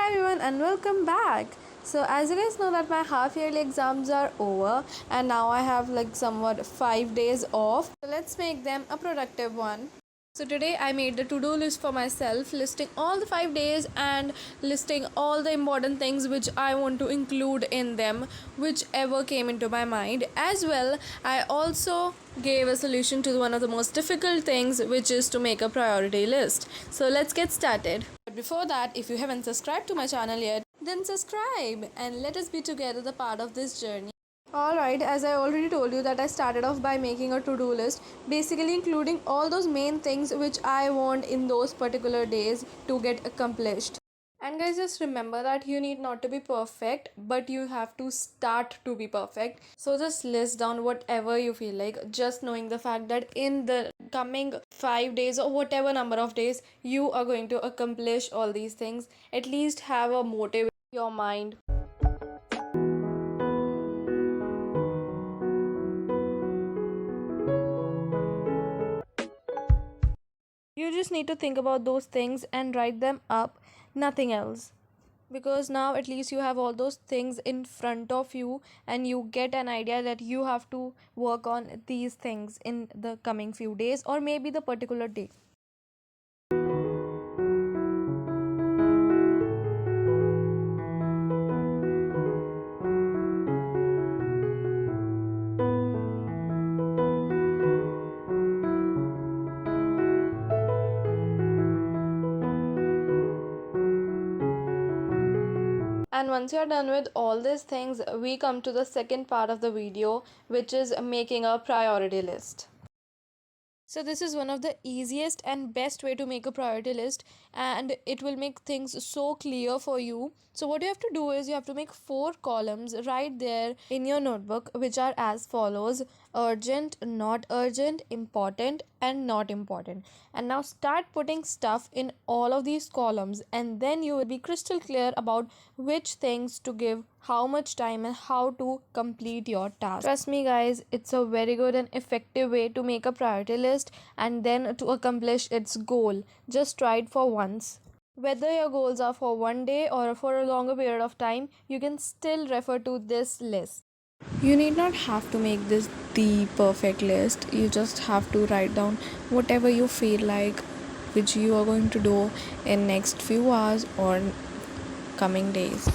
Hi everyone and welcome back. So as you guys know that my half yearly exams are over and now I have like somewhat 5 days off. So let's make them a productive one. So today I made the to-do list for myself, listing all the 5 days and listing all the important things which I want to include in them, whichever came into my mind. As well, I also gave a solution to one of the most difficult things, which is to make a priority list. So let's get started. But before that, if you haven't subscribed to my channel yet, then subscribe and let us be together the part of this journey. Alright, as I already told you that I started off by making a to-do list, basically including all those main things which I want in those particular days to get accomplished. And guys, just remember that you need not to be perfect, but you have to start to be perfect. So just list down whatever you feel like, just knowing the fact that in the coming 5 days or whatever number of days you are going to accomplish all these things. At least have a motive in your mind. You just need to think about those things and write them up, nothing else. Because now at least you have all those things in front of you and you get an idea that you have to work on these things in the coming few days or maybe the particular day. And once you're done with all these things, we come to the second part of the video, which is making a priority list. So this is one of the easiest and best way to make a priority list, and it will make things so clear for you. So what you have to do is you have to make 4 columns right there in your notebook, which are as follows: urgent, not urgent, important, and not important. And now start putting stuff in all of these columns, and then you will be crystal clear about which things to give how much time and how to complete your task. Trust me guys, it's a very good and effective way to make a priority list and then to accomplish its goal. Just try it for once. Whether your goals are for one day or for a longer period of time, you can still refer to this list. You need not have to make this the perfect list. You just have to write down whatever you feel like, which you are going to do in next few hours or coming days.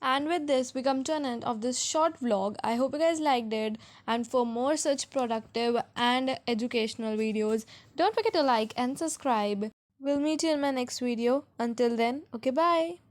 And with this, we come to an end of this short vlog. I hope you guys liked it. And for more such productive and educational videos, don't forget to like and subscribe. We'll meet you in my next video. Until then, okay, bye.